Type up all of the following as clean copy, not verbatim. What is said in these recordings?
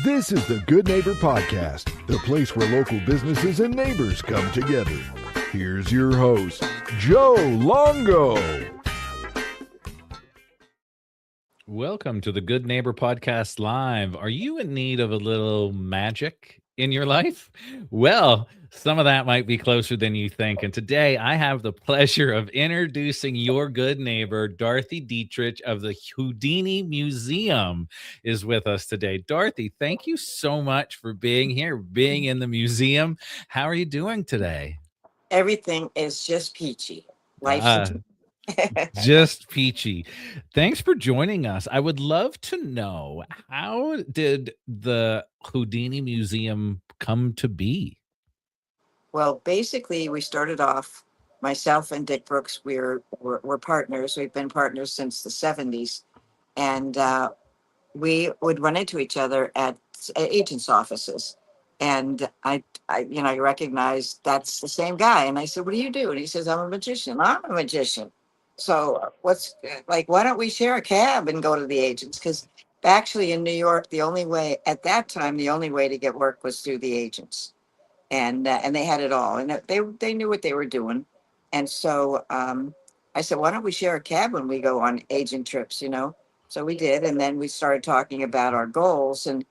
This is the Good Neighbor Podcast, the place where local businesses and neighbors come together. Here's your host, Joe Longo. Welcome to the Good Neighbor Podcast Live. Are you in need of a little magic in your life? Well, some of that might be closer than you think. And today I have the pleasure of introducing your good neighbor, Dorothy Dietrich of the Houdini Museum is with us today. Dorothy, thank you so much for being here, being in the museum. How are you doing today? Everything is just peachy. Life's Uh, Just peachy. Thanks for joining us. I would love to know, how did the Houdini Museum come to be? Well, basically, we started off, myself and Dick Brooks, we're partners. We've been partners since the 70s. And we would run into each other at agents' offices. And I recognized that's the same guy. And I said, "What do you do?" And he says, "I'm a magician." "I'm a magician." So why don't we share a cab and go to the agents? Because actually in New York, the only way at that time, the only way to get work was through the agents. And they had it all. And they knew what they were doing. And so I said, "Why don't we share a cab when we go on agent trips?" So we did, and then we started talking about our goals, and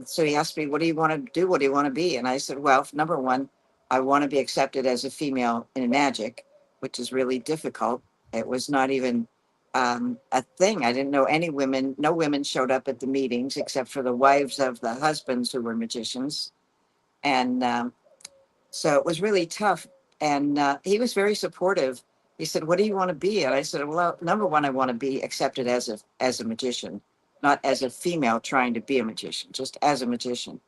so he asked me, "What do you want to do? What do you want to be?" And I said, "Well, number one, I want to be accepted as a female in magic, which is really difficult. It was not even a thing. I didn't know any women. No women showed up at the meetings except for the wives of the husbands who were magicians, and so it was really tough. And he was very supportive. He said, "What do you want to be?" And I said, "Well, number one, I want to be accepted as a magician, not as a female trying to be a magician, just as a magician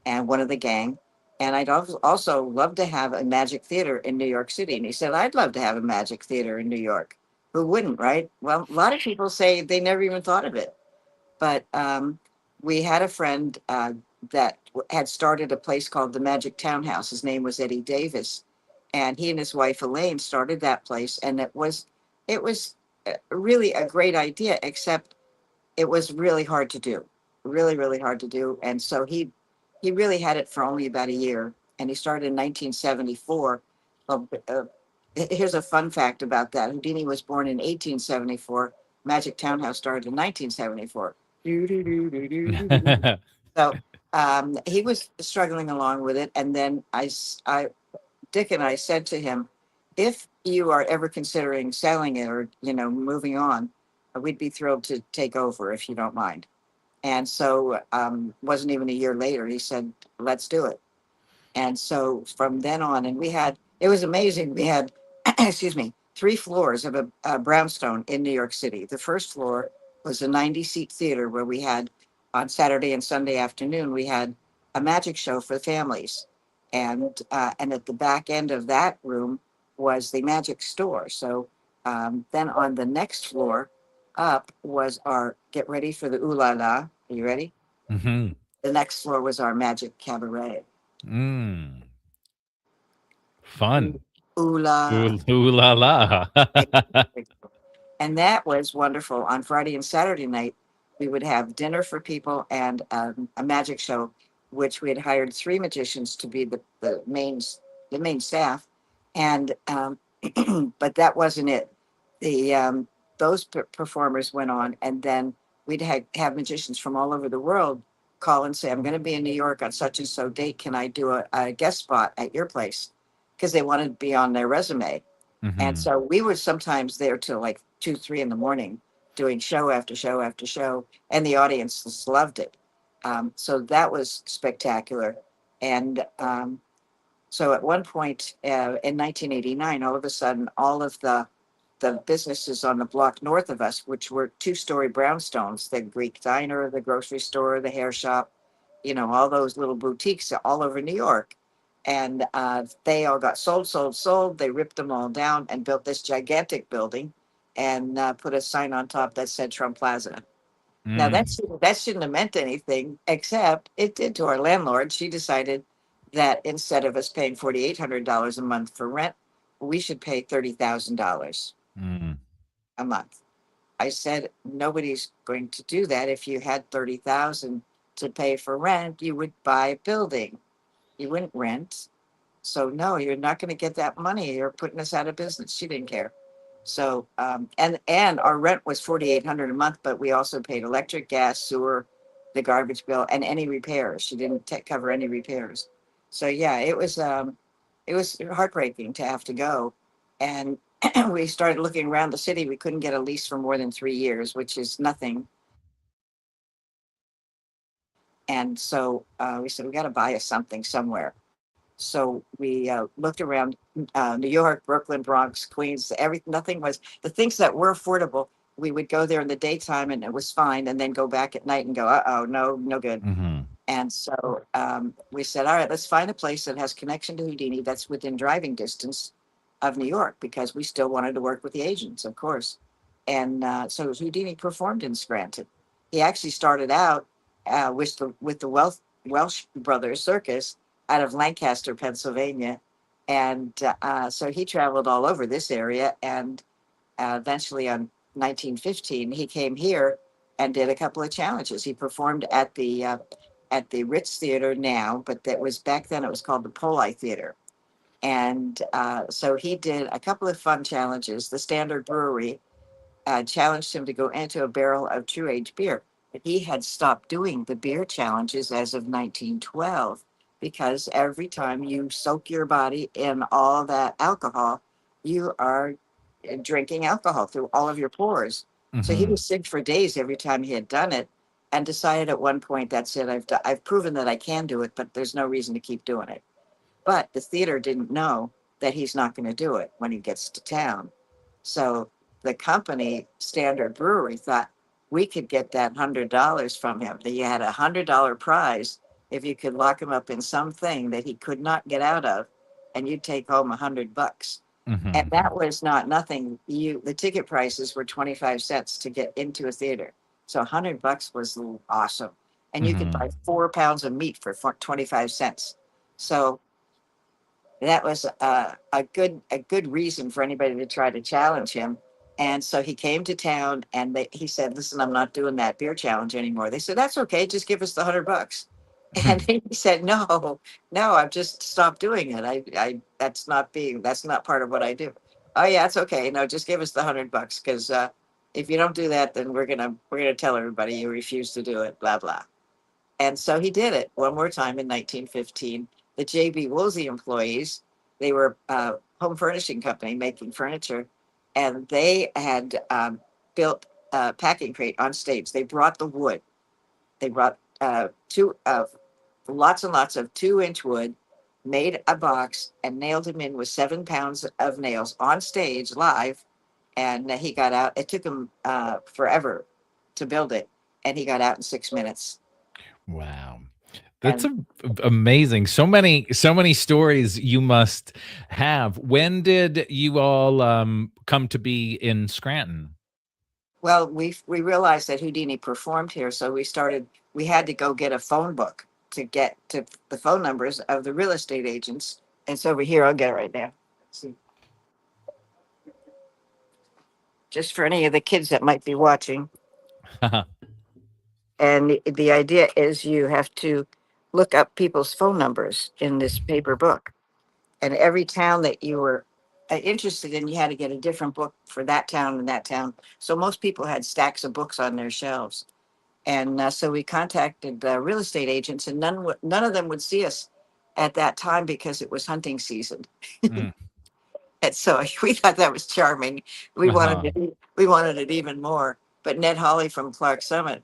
and one of the gang. And I'd also love to have a magic theater in New York City." And he said, "I'd love to have a magic theater in New York. Who wouldn't, right?" Well, a lot of people say they never even thought of it. But we had a friend that had started a place called the Magic Townhouse. His name was Eddie Davis, and he and his wife Elaine started that place. And it was really a great idea, except it was really hard to do, really, really hard to do. And so he really had it for only about a year, and he started in 1974. Well, here's a fun fact about that: Houdini was born in 1874. Magic Townhouse started in 1974. So he was struggling along with it, and then Dick and I said to him, "If you are ever considering selling it or moving on, we'd be thrilled to take over if you don't mind." And so wasn't even a year later, he said, "Let's do it." And so from then on, and it was amazing. We had, excuse me, 3 floors of a brownstone in New York City. The first floor was a 90-seat theater where we had, on Saturday and Sunday afternoon, we had a magic show for families. And at the back end of that room was the magic store. So then on the next floor up was our, get ready for the ooh la la. Are you ready? Mhm. The next floor was our magic cabaret. Mm. Fun. Ooh la. Ooh la la. And that was wonderful. On Friday and Saturday night, we would have dinner for people and a magic show, which we had hired 3 magicians to be the main staff. And but that wasn't it. Those performers went on, and then we'd have magicians from all over the world call and say, "I'm going to be in New York on such and so date. Can I do a guest spot at your place?" Because they wanted to be on their resume. And Mhm. so we were sometimes there till like 2, 3 in the morning, doing show after show after show, and the audience just loved it. So that was spectacular. And so at one point in 1989, all of a sudden, all of the businesses on the block north of us, which were 2-story brownstones, the Greek diner, the grocery store, the hair shop, all those little boutiques all over New York. And they all got sold, sold, sold. They ripped them all down and built this gigantic building and put a sign on top that said Trump Plaza. Now Mm. that shouldn't have meant anything, except it did to our landlord. She decided that instead of us paying $4,800 a month for rent, we should pay $30,000 Mm. a month. I said, "Nobody's going to do that. If you had 30,000, to pay for rent, you would buy a building. You wouldn't rent. So no, you're not going to get that money. You're putting us out of business. She didn't care. So and our rent was $4,800 a month, but we also paid electric, gas, sewer, the garbage bill, and any repairs. She didn't cover any repairs. So yeah, it was heartbreaking to have to go, and we started looking around the city. We couldn't get a lease for more than 3 years, which is nothing. And so we said we got to buy us something somewhere. So we looked around New York, Brooklyn, Bronx, Queens. Nothing was the things that were affordable. We would go there in the daytime and it was fine, and then go back at night and go, oh, no, no good. Mm-hmm. And so we said, all right, let's find a place that has connection to Houdini that's within driving distance of New York, because we still wanted to work with the agents, of course. And so Houdini performed in Scranton. He actually started out with the Welsh Brothers Circus out of Lancaster, Pennsylvania. And so he traveled all over this area. And eventually, on 1915, he came here and did a couple of challenges. He performed at the Ritz Theater now, but that was back then, it was called the Poli Theater. And so he did a couple of fun challenges. The Standard Brewery challenged him to go into a barrel of true age beer. But he had stopped doing the beer challenges as of 1912, because every time you soak your body in all that alcohol, you are drinking alcohol through all of your pores. So he Mm-hmm. was sick for days every time he had done it, and decided at one point, that's it. I've proven that I can do it, but there's no reason to keep doing it. But the theater didn't know that he's not going to do it when he gets to town. So the company, Standard Brewery, thought we could get that $100 from him. That he had $100 prize if you could lock him up in something that he could not get out of, and you'd take home $100. And Mm-hmm. that was not nothing. The ticket prices were 25 cents to get into a theater. So $100 was awesome. And you could Mm-hmm. buy 4 pounds of meat for 25 cents. So that was a good reason for anybody to try to challenge him. And so he came to town, and he said, "Listen, I'm not doing that beer challenge anymore." They said, "That's okay. Just give us the $100." And he said, "No, no, I've just stopped doing it. That's not part of what I do." "Oh yeah, it's okay. No, just give us the $100, because if you don't do that, then we're gonna tell everybody you refuse to do it. Blah blah." And so he did it one more time in 1915. The J.B. Woolsey employees, they were a home furnishing company making furniture, and they had built a packing crate on stage. They brought the wood. They brought lots and lots of 2-inch wood, made a box, and nailed him in with 7 pounds of nails on stage live. And he got out. It took him forever to build it, and he got out in 6 minutes. Wow. That's And amazing. So many stories you must have. When did you all come to be in Scranton? well, we realized that Houdini performed here, so we had to go get a phone book to get to the phone numbers of the real estate agents. And so over here, I'll get it right now. Let's see. Just for any of the kids that might be watching. And the idea is you have to look up people's phone numbers in this paper book. And every town that you were interested in, you had to get a different book for that town and that town. So most people had stacks of books on their shelves. And so we contacted the real estate agents, and none of them would see us at that time because it was hunting season. Mm. And so we thought that was charming. We wanted Uh-huh. it. We wanted it even more. But Ned Hawley from Clark Summit,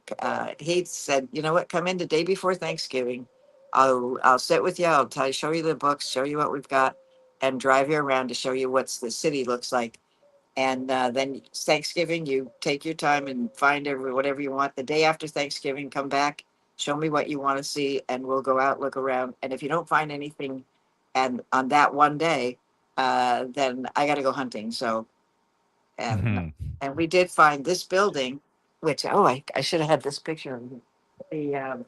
he said, "You know what? Come in the day before Thanksgiving. I'll sit with you. I'll show you the books, show you what we've got, and drive you around to show you what the city looks like. And then Thanksgiving, you take your time and find whatever you want. The day after Thanksgiving, come back, show me what you want to see, and we'll go out, look around. And if you don't find anything, and on that one day, then I got to go hunting." So, and Mhm. and we did find this building, which I should have had this picture of the.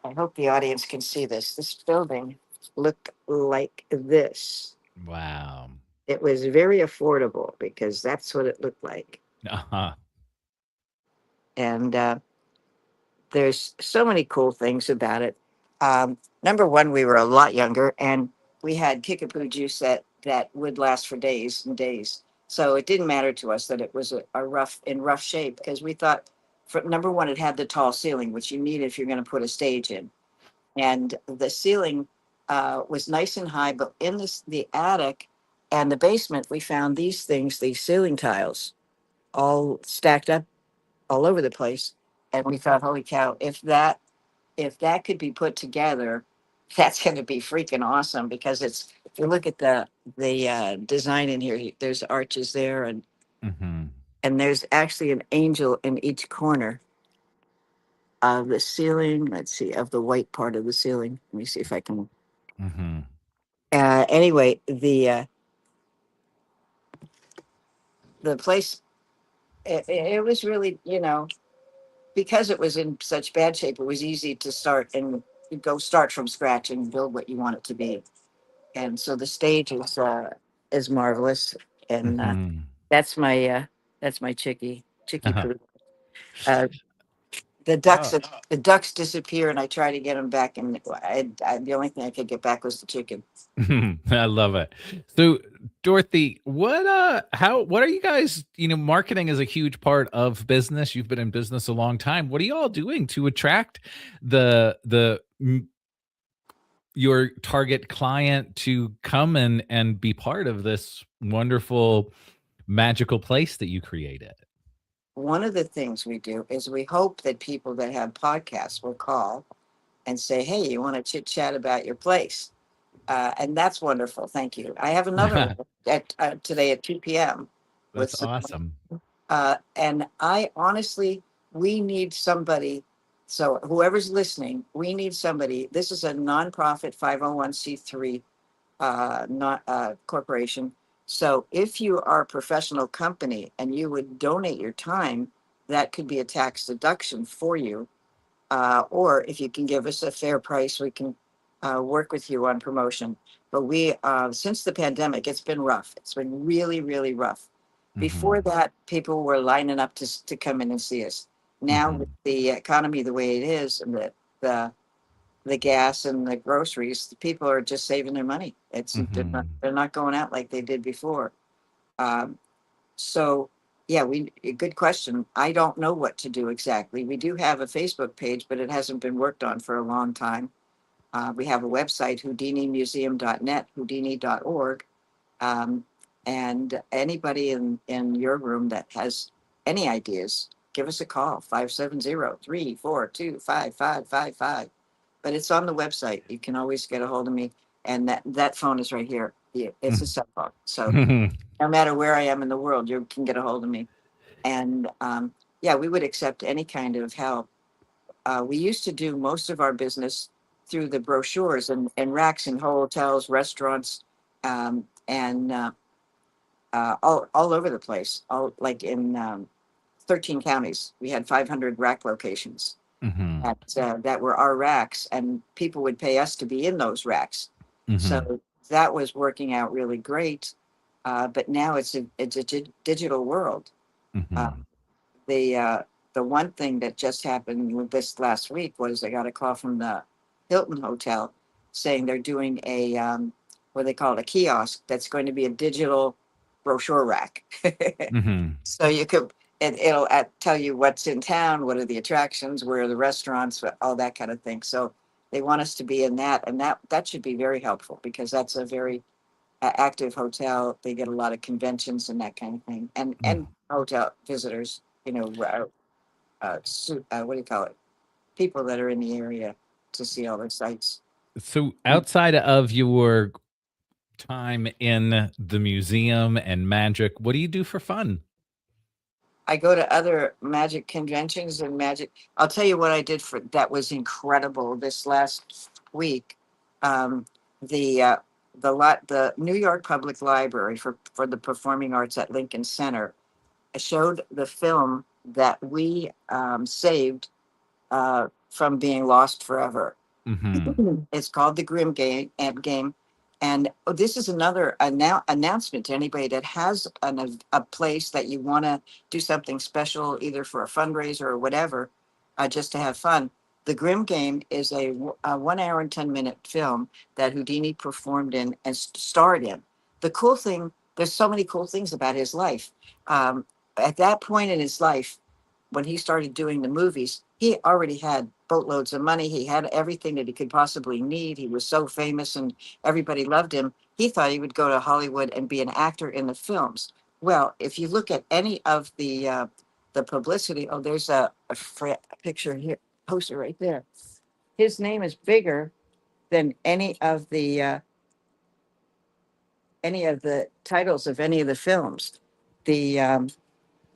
I hope the audience can see this. This building looked like this. Wow. It was very affordable because that's what it looked like. Uh-huh. And there's so many cool things about it. Number one, we were a lot younger, and we had kickapoo juice that would last for days and days. So it didn't matter to us that it was a rough shape, because we thought, for number one, it had the tall ceiling, which you need if you're going to put a stage in, and the ceiling was nice and high. But in the attic and the basement, we found these things, these ceiling tiles, all stacked up all over the place, and we thought, holy cow, if that could be put together, that's going to be freaking awesome. Because it's, if you look at the design in here, there's arches there, Mm-hmm. and there's actually an angel in each corner of the ceiling. Let's see, of the white part of the ceiling. Let me see if I can. Mm-hmm. Anyway, the place, it was really, because it was in such bad shape, it was easy to start and go start from scratch and build what you want it to be. And so the stage is marvelous, and Mm-hmm. that's my chickie Uh-huh. poo. Uh, the ducks Oh. the ducks disappear, and I try to get them back, and the only thing I could get back was the chicken. I love it. So, Dorothy, what are you guys, marketing is a huge part of business. You've been in business a long time. What are you all doing to attract the your target client to come and be part of this wonderful magical place that you created? One of the things we do is we hope that people that have podcasts will call and say, "Hey, you want to chit chat about your place?" And that's wonderful. Thank you. I have another one at today at 2 p.m. with That's some, awesome. and I honestly, we need somebody. So whoever's listening, we need somebody. This is a nonprofit 501c3 not corporation. So if you are a professional company and you would donate your time, that could be a tax deduction for you. Or if you can give us a fair price, we can work with you on promotion. But since the pandemic, it's been rough. It's been really, really rough. Before Mhm. that, people were lining up to come in and see us. Now, with Mhm. the economy the way it is, and the the gas and the groceries, the people are just saving their money. Mhm. They're not going out like they did before. Um, so yeah, good question. I don't know what to do exactly. We do have a Facebook page, but it hasn't been worked on for a long time. We have a website, houdinimuseum.net, houdini.org. Um, and anybody in your room that has any ideas, give us a call, 570-342-5555. But it's on the website. You can always get a hold of me. And that phone is right here. Yeah, it's a cell phone. So Mhm. no matter where I am in the world, you can get a hold of me. And yeah, we would accept any kind of help. We used to do most of our business through the brochures and racks in hotels, restaurants, and all over the place. All like in 13 counties, we had 500 rack locations Mhm. that were our racks, and people would pay us to be in those racks. Mhm. So that was working out really great. But now it's a digital world. Uh, Mhm. the one thing that just happened with this last week was I got a call from the Hilton Hotel saying they're doing a what they call it, a kiosk that's going to be a digital brochure rack. Mhm. So it'll tell you what's in town, what are the attractions, where are the restaurants, all that kind of thing. So they want us to be in that, and that should be very helpful, because that's a very active hotel. They get a lot of conventions and that kind of thing, and Mhm. hotel visitors. What do you call it? People that are in the area to see all the sites. So outside of your time in the museum and magic, what do you do for fun? I go to other magic conventions and magic. I'll tell you what I did for that was incredible this last week. Um, the the New York Public Library for the Performing Arts at Lincoln Center showed the film that we saved from being lost forever. Mhm. It's called the Grim Game. And this is another announcement to anybody that has a place that you want to do something special, either for a fundraiser or whatever. just to have fun. The Grimm Game is a 1 hour and 10 minute film that Houdini performed in and starred in. The cool thing, there's so many cool things about his life. Um, at that point in his life, when he started doing the movies, he already had boatloads of money. He had everything that he could possibly need. He was so famous and everybody loved him. He thought he would go to Hollywood and be an actor in the films. Well, if you look at any of the publicity, oh, there's a picture here, poster right there. His name is bigger than any of the titles of any of the films. The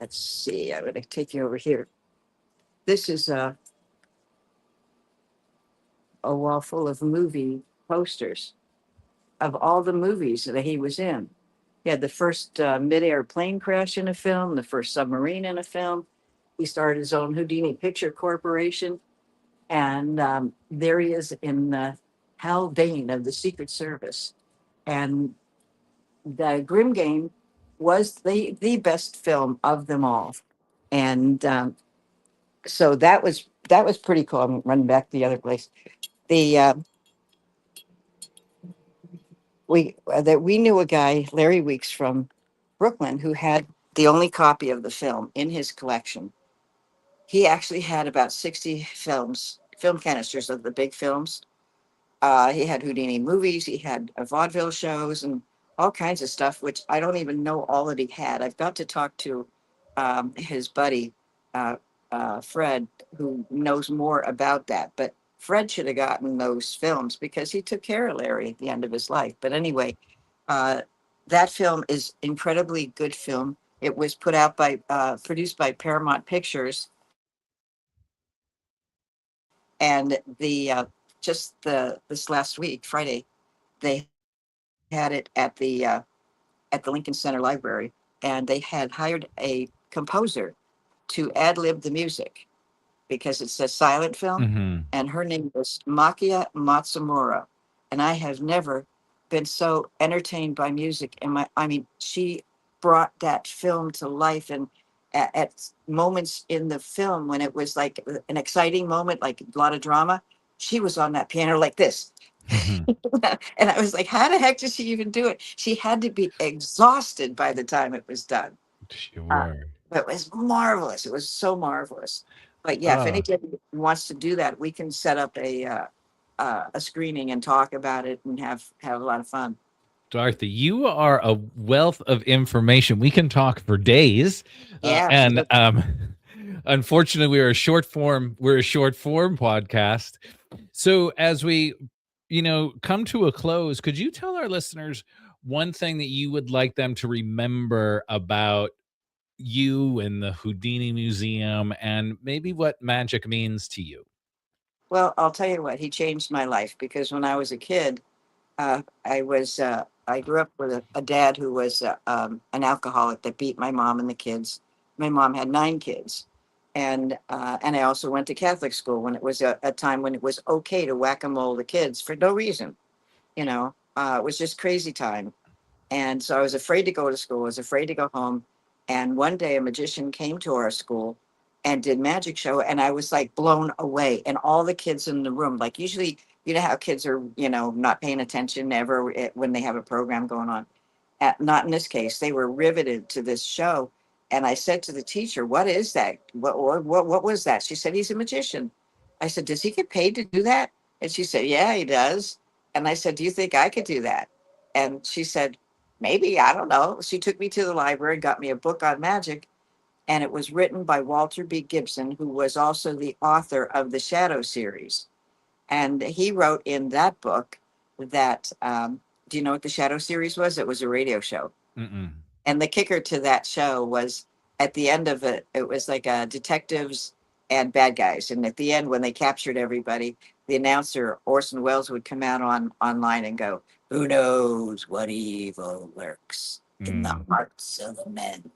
let's see, I'm going to take you over here. This is a wall full of movie posters of all the movies that he was in. He had the first midair plane crash in a film, the first submarine in a film. He started his own Houdini Picture Corporation. And there he is in Hal Dane of the Secret Service. And the Grimm Game was the best film of them all. And so that was pretty cool. I'm running back to the other place. The we knew a guy, Larry Weeks from Brooklyn, who had the only copy of the film in his collection. He actually had about 60 film canisters of the big films. He had Houdini movies, he had vaudeville shows, and all kinds of stuff, which I don't even know all that he had. I've got to talk to his buddy, uh, Fred, who knows more about that. But Fred should have gotten those films because he took care of Larry at the end of his life. But anyway, uh, that film is incredibly good film. It was produced by Paramount Pictures, and this last week, Friday, they had it at the Lincoln Center Library, and they had hired a composer to ad lib the music because it's a silent film, Hmm. and her name was Makia Matsumura, and I have never been so entertained by music. I mean, she brought that film to life, and at moments in the film when it was like an exciting moment, like a lot of drama, she was on that piano like this. And I was like, how the heck did she even do it? She had to be exhausted by the time it was done. Uh, Sure. but it was marvelous. It was so marvelous. But yeah, if Oh, anybody wants to do that, we can set up a screening and talk about it and have a lot of fun. Dorothy, you are a wealth of information. We can talk for days, Yeah, and absolutely. unfortunately, we're a short form. We're a short form podcast. So, as we, come to a close, could you tell our listeners one thing that you would like them to remember about you and the Houdini Museum, and maybe what magic means to you? Well, I'll tell you what, he changed my life because when I was a kid, I grew up with a dad who was an alcoholic that beat my mom and the kids. My mom had 9 kids, and I also went to Catholic school when it was a time when it was okay to whack-a-mole the kids for no reason. It was just crazy time. And so I was afraid to go to school. I was afraid to go home. And one day a magician came to our school and did magic show. And I was like blown away. And all the kids in the room, like usually, you know how kids are, not paying attention ever when they have a program going on. Not in this case. They were riveted to this show. And I said to the teacher, "What is that? What was that?" She said, "He's a magician." I said, "Does he get paid to do that?" And she said, "Yeah, he does." And I said, "Do you think I could do that?" And she said, "Maybe, I don't know." She took me to the library, got me a book on magic, and it was written by Walter B. Gibson, who was also the author of the Shadow series. And he wrote in that book that, do you know what the Shadow series was? It was a radio show. Mm-mm. And the kicker to that show was at the end of it, it was like detectives and bad guys. And at the end, when they captured everybody, the announcer Orson Welles would come out online and go, "Who knows what evil lurks in the Mm. hearts of men?"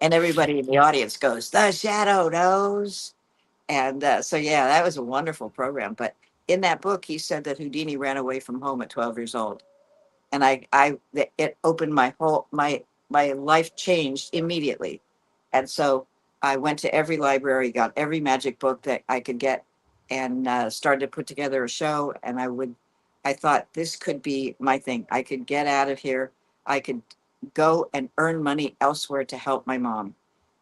And everybody in the audience goes, "The Shadow knows." And so, yeah, that was a wonderful program. But in that book, he said that Houdini ran away from home at 12 years old, and it opened my life changed immediately. And so I went to every library, got every magic book that I could get, and started to put together a show. And I thought this could be my thing. I could get out of here. I could go and earn money elsewhere to help my mom.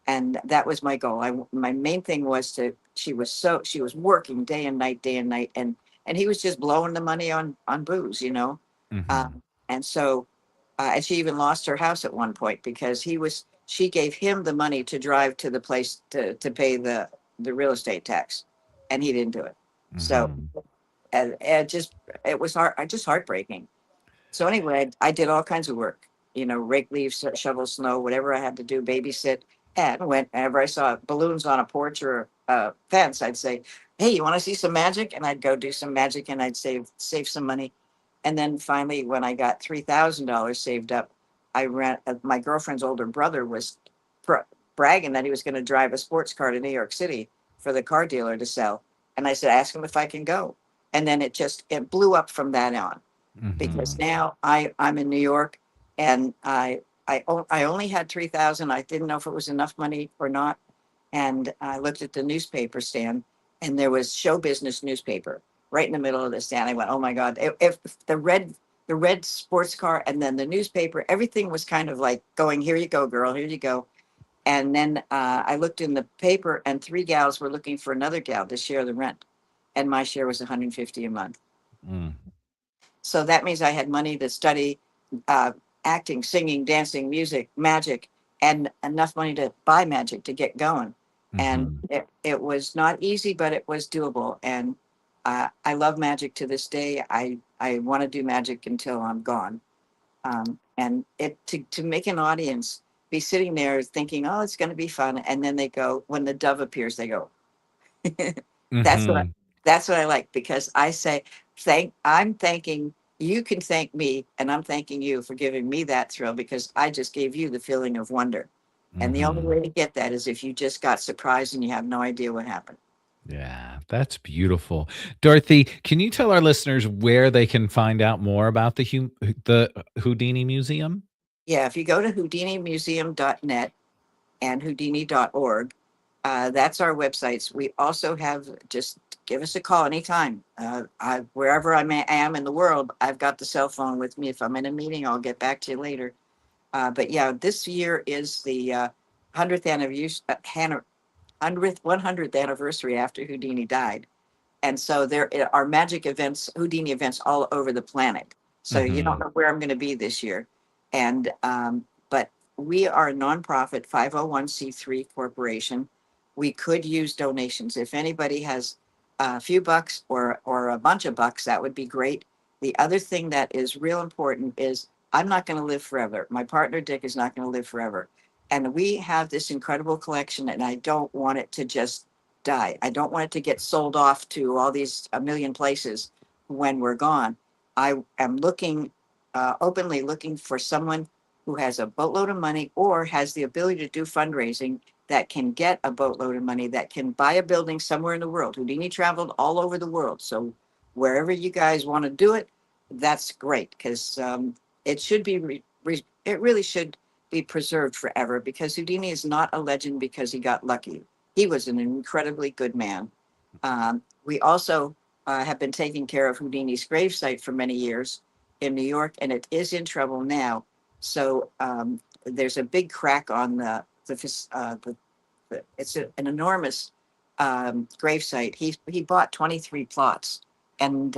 And that was my goal. My main thing was she was working day and night. And he was just blowing the money on booze, you know? Mm-hmm. And so, and she even lost her house at one point because she gave him the money to drive to the place to pay the real estate tax, and he didn't do it. So, Mm-hmm. and it was just heartbreaking. So anyway, I did all kinds of work, you know, rake leaves, shovel snow, whatever I had to do, babysit. And whenever I saw balloons on a porch or a fence, I'd say, "Hey, you want to see some magic?" And I'd go do some magic, and I'd save some money. And then finally, when I got $3,000 saved up, I ran. My girlfriend's older brother was bragging that he was going to drive a sports car to New York City for the car dealer to sell. And I said, "Ask him if I can go." And then it blew up from that on, because Mm-hmm. now I'm in New York, and I only had 3,000. I didn't know if it was enough money or not, and I looked at the newspaper stand, and there was show business newspaper right in the middle of the stand. I went, oh my God! If the red sports car and then the newspaper, everything was kind of like going, here you go, girl, here you go. And then I looked in the paper, and three gals were looking for another gal to share the rent, and my share was 150 a month. Mm. So that means I had money to study uh, acting, singing, dancing, music, magic, and enough money to buy magic to get going. And Mm-hmm. it was not easy, but it was doable. And I love magic to this day. I want to do magic until I'm gone. And to make an audience be sitting there thinking, oh, it's going to be fun. And then they go, when the dove appears, they go, that's what I, Mm-hmm. that's what I like, because I say, I'm thanking you, can thank me, and I'm thanking you for giving me that thrill, because I just gave you the feeling of wonder. And the only Mm-hmm. way to get that is if you just got surprised and you have no idea what happened. Yeah, that's beautiful. Dorothy, can you tell our listeners where they can find out more about the Houdini Museum? Yeah, if you go to houdinimuseum.net and houdini.org, that's our websites. We also have, just give us a call anytime. Wherever am in the world, I've got the cell phone with me. If I'm in a meeting, I'll get back to you later. But yeah, this year is the 100th anniversary, 100th anniversary after Houdini died. And so there are magic events, Houdini events all over the planet. So you don't Mm-hmm. know where I'm going to be this year. And but we are a nonprofit 501c3 corporation. We could use donations. If anybody has a few bucks or a bunch of bucks, that would be great. The other thing that is real important is I'm not going to live forever. My partner Dick is not going to live forever. And we have this incredible collection, and I don't want it to just die. I don't want it to get sold off to all these a million places when we're gone. I am openly looking for someone who has a boatload of money or has the ability to do fundraising, that can get a boatload of money, that can buy a building somewhere in the world. Houdini traveled all over the world. So wherever you guys want to do it, that's great, because it should be, it really should be preserved forever, because Houdini is not a legend because he got lucky. He was an incredibly good man. We also have been taking care of Houdini's gravesite for many years in New York, and it is in trouble now. So there's a big crack on it's an enormous gravesite. He bought 23 plots, and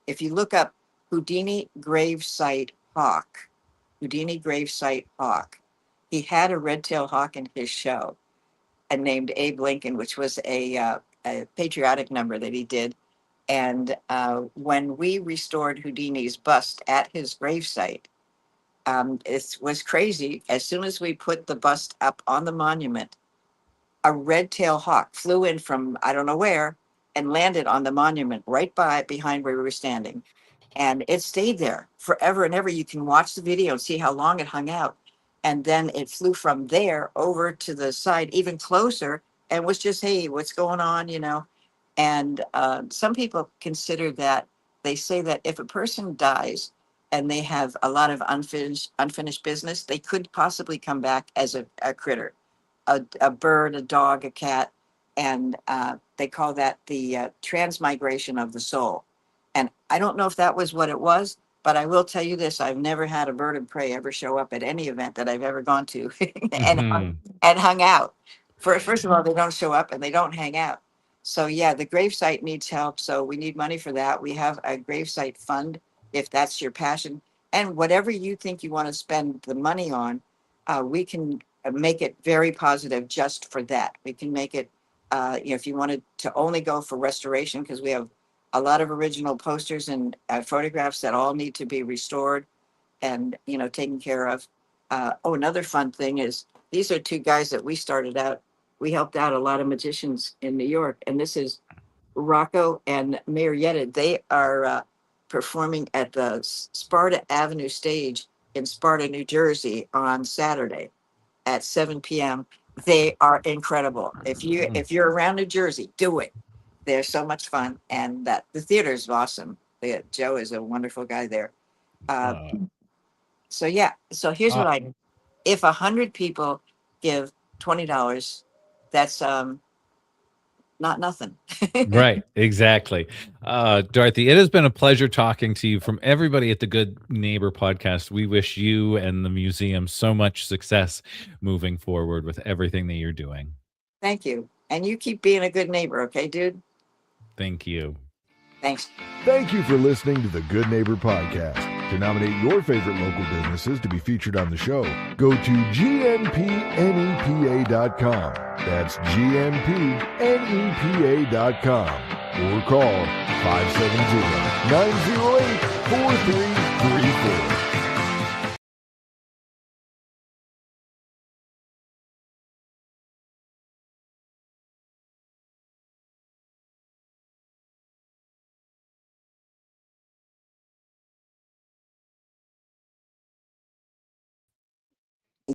if you look up Houdini gravesite hawk, Houdini gravesite hawk, he had a red-tailed hawk in his show, and named Abe Lincoln, which was a patriotic number that he did. And when we restored Houdini's bust at his gravesite, it was crazy. As soon as we put the bust up on the monument, a red-tailed hawk flew in from I don't know where and landed on the monument right behind where we were standing. And it stayed there forever and ever. You can watch the video and see how long it hung out. And then it flew from there over to the side, even closer, and was just, hey, what's going on, you know? And some people consider that, they say that if a person dies and they have a lot of unfinished business, they could possibly come back as a critter. a bird, a dog, a cat, and they call that the transmigration of the soul. And I don't know if that was what it was, but I will tell you this: I've never had a bird of prey ever show up at any event that I've ever gone to Mhm. and hung out. First of all, they don't show up and they don't hang out. So yeah, the gravesite needs help. So we need money for that. We have a gravesite fund if that's your passion, and whatever you think you want to spend the money on, we can make it very positive just for that. We can make it, if you wanted to only go for restoration, because we have a lot of original posters and photographs that all need to be restored and taken care of. Another fun thing is these are two guys that we started out. We helped out a lot of magicians in New York, and this is Rocco and Marietta. They are performing at the Sparta Avenue stage in Sparta, New Jersey on Saturday at 7 p.m. They are incredible. If you're around New Jersey, do it. They're so much fun, and that the theater is awesome. Joe is a wonderful guy there. Uh, So yeah. So here's uh, what I: if 100 people give $20, that's not nothing. right, exactly. Dorothy, it has been a pleasure talking to you. From everybody at the Good Neighbor podcast, we wish you and the museum so much success moving forward with everything that you're doing. Thank you, and you keep being a good neighbor, okay, dude? Thank you. Thanks. Thank you for listening to the Good Neighbor Podcast. To nominate your favorite local businesses to be featured on the show, go to gnpnepa.com. That's gnpnepa.com. Or call 570-908-4334.